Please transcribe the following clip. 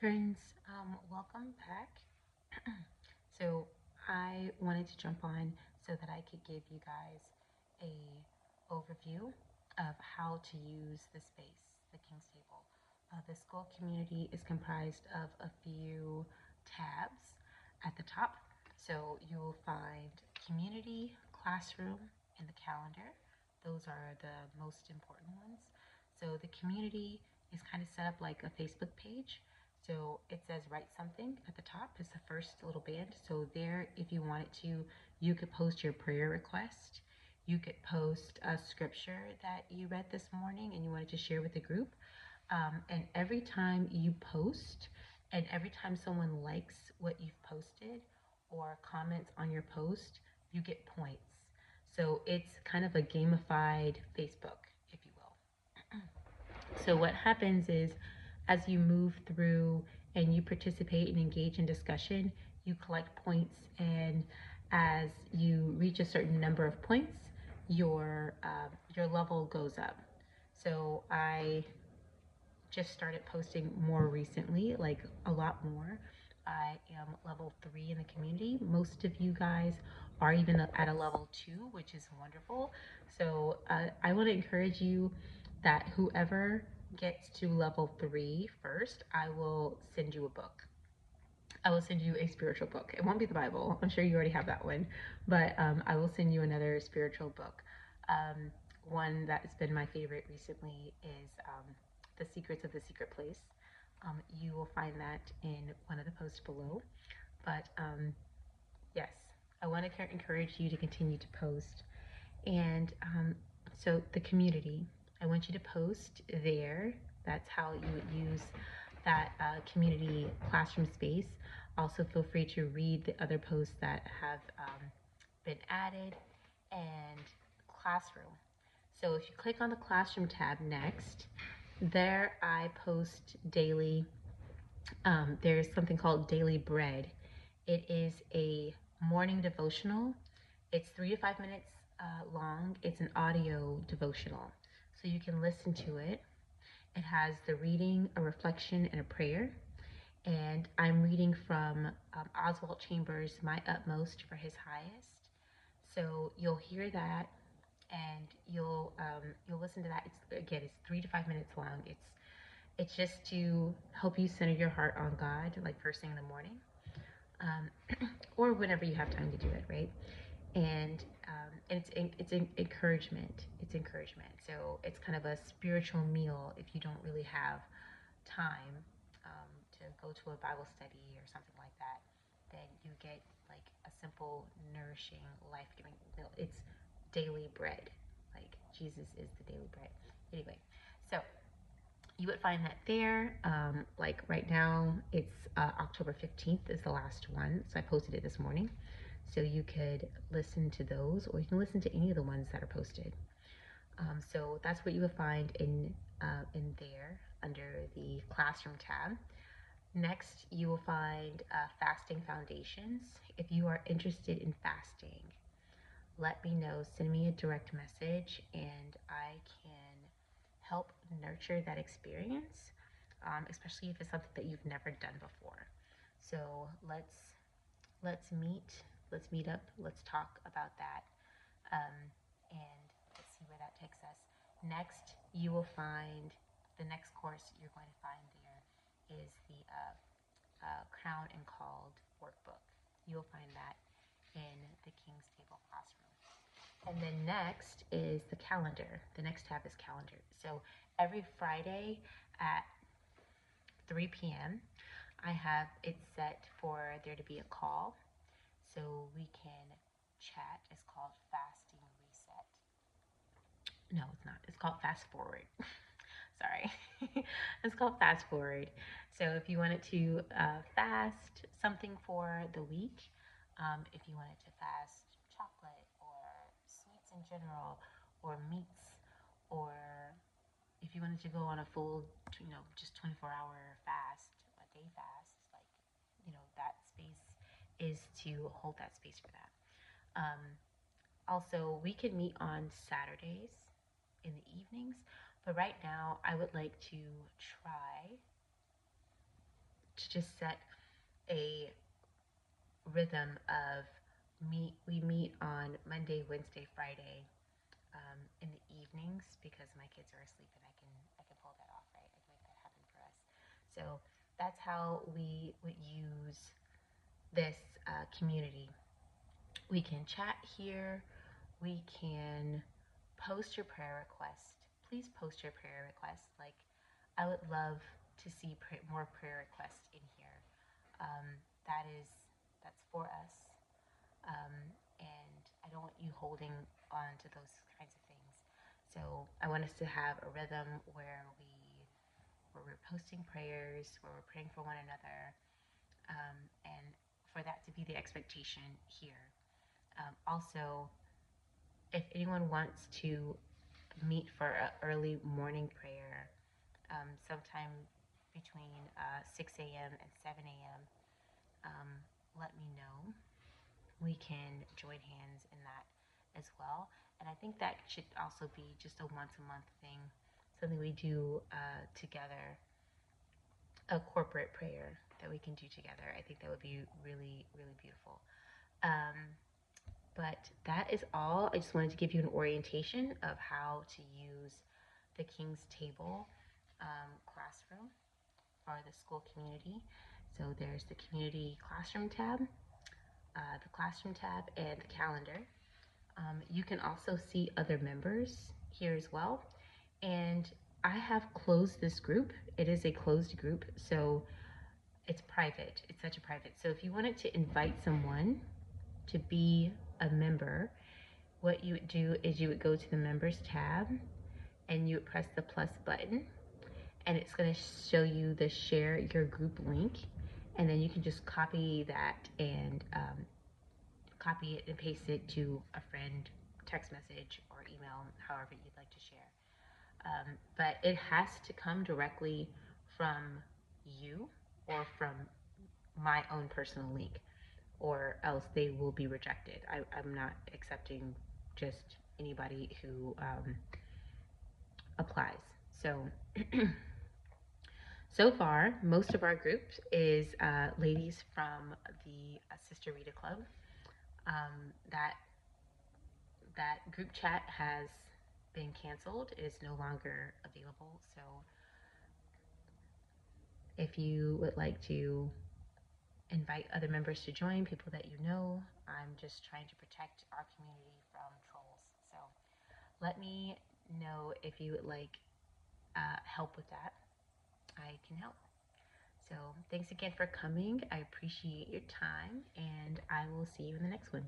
Friends, welcome back. So I wanted to jump on so that I could give you guys a overview of how to use the space, the King's Table. The Skool community is comprised of a few tabs at the top. So you'll find community, classroom, and the calendar. Those are the most important ones. So the community is kind of set up like a Facebook page. So it says write something at the top. It's the first little band. So there, if you wanted to, you could post your prayer request. You could post a scripture that you read this morning and you wanted to share with the group. And every time you post, and every time someone likes what you've posted or comments on your post, you get points. So it's kind of a gamified Facebook, if you will. So what happens is as you move through and you participate and engage in discussion, you collect points, and as you reach a certain number of points, your level goes up. So I just started posting more recently, like a lot more. I am level 3 in the community. Most of you guys are even at a level 2, which is wonderful. So I want to encourage you that whoever gets to level 3 first, I will send you a book. I will send you a spiritual book. It won't be the Bible. I'm sure you already have that one, but I will send you another spiritual book. Um, One that's been my favorite recently is The Secrets of the Secret Place. You will find that in one of the posts below. But yes, I want to encourage you to continue to post. And so, the community, I want you to post there. That's how you would use that community classroom space. Also, feel free to read the other posts that have been added, and classroom. So if you click on the classroom tab next, there I post daily. There's something called Daily Bread. It is a morning devotional. It's 3 to 5 minutes long. It's an audio devotional. So you can listen to it. It has the reading, a reflection, and a prayer. And I'm reading from Oswald Chambers' My Utmost for His Highest. So you'll hear that, and you'll listen to that. It's 3 to 5 minutes long. It's just to help you center your heart on God, like first thing in the morning, or whenever you have time to do it, right? And it's encouragement. It's encouragement. So it's kind of a spiritual meal if you don't really have time to go to a Bible study or something like that. Then you get like a simple, nourishing, life-giving meal. It's daily bread. Like Jesus is the daily bread. Anyway, so you would find that there. Like right now, it's October 15th is the last one. So I posted it this morning. So you could listen to those, or you can listen to any of the ones that are posted. So that's what you will find in there under the classroom tab. Next, you will find fasting foundations. If you are interested in fasting, let me know. Send me a direct message, and I can help nurture that experience, especially if it's something that you've never done before. So let's meet. Let's meet up. Let's talk about that, and let's see where that takes us. Next, you will find the next course you're going to find there is the Crown and Called workbook. You'll find that in the King's Table classroom. And then next is the calendar. The next tab is calendar. So every Friday at 3 p.m., I have it set for there to be a call so we can chat. It's called Fasting Reset. No, it's not. It's called Fast Forward. Sorry. It's called Fast Forward. So if you wanted to fast something for the week, if you wanted to fast chocolate or sweets in general, or meats, or if you wanted to go on a full, just 24-hour fast, a day fast, like, that space is to hold that space for that. Um, Also, we can meet on Saturdays in the evenings, but right now I would like to try to just set a rhythm of we meet on Monday, Wednesday, Friday, in the evenings because my kids are asleep and I can pull that off, right? I can make that happen for us. So that's how we would use this community. We can chat here. We can post your prayer request. Please post your prayer request. Like, I would love to see more prayer requests in here. Um, that is, that's for us. Um, and I don't want you holding on to those kinds of things. So I want us to have a rhythm where we're posting prayers, where we're praying for one another, and for that to be the expectation here. Also, if anyone wants to meet for an early morning prayer, sometime between 6 a.m. and 7 a.m., um, let me know. We can join hands in that as well. And I think that should also be just a once a month thing, something we do together, a corporate prayer that we can do together. I think that would be really, really beautiful. Um, but that is all. I just wanted to give you an orientation of how to use the King's Table classroom for the Skool community. So there's the community classroom tab, and the calendar. You can also see other members here as well. And I have closed this group. It is a closed group, so it's private. It's such a private. So if you wanted to invite someone to be a member, what you would do is you would go to the members tab and you would press the plus button, and it's going to show you the share your group link, and then you can just copy that and copy it and paste it to a friend, text message, or email, however you'd like to share. But it has to come directly from you or from my own personal link, or else they will be rejected. I'm not accepting just anybody who applies. So, so far, most of our group is ladies from the Sister Rita Club. Um, that that group chat has been canceled. It is no longer available. So if you would like to invite other members to join, people that you know, I'm just trying to protect our community from trolls. So let me know if you would like help with that. I can help. So thanks again for coming. I appreciate your time, and I will see you in the next one.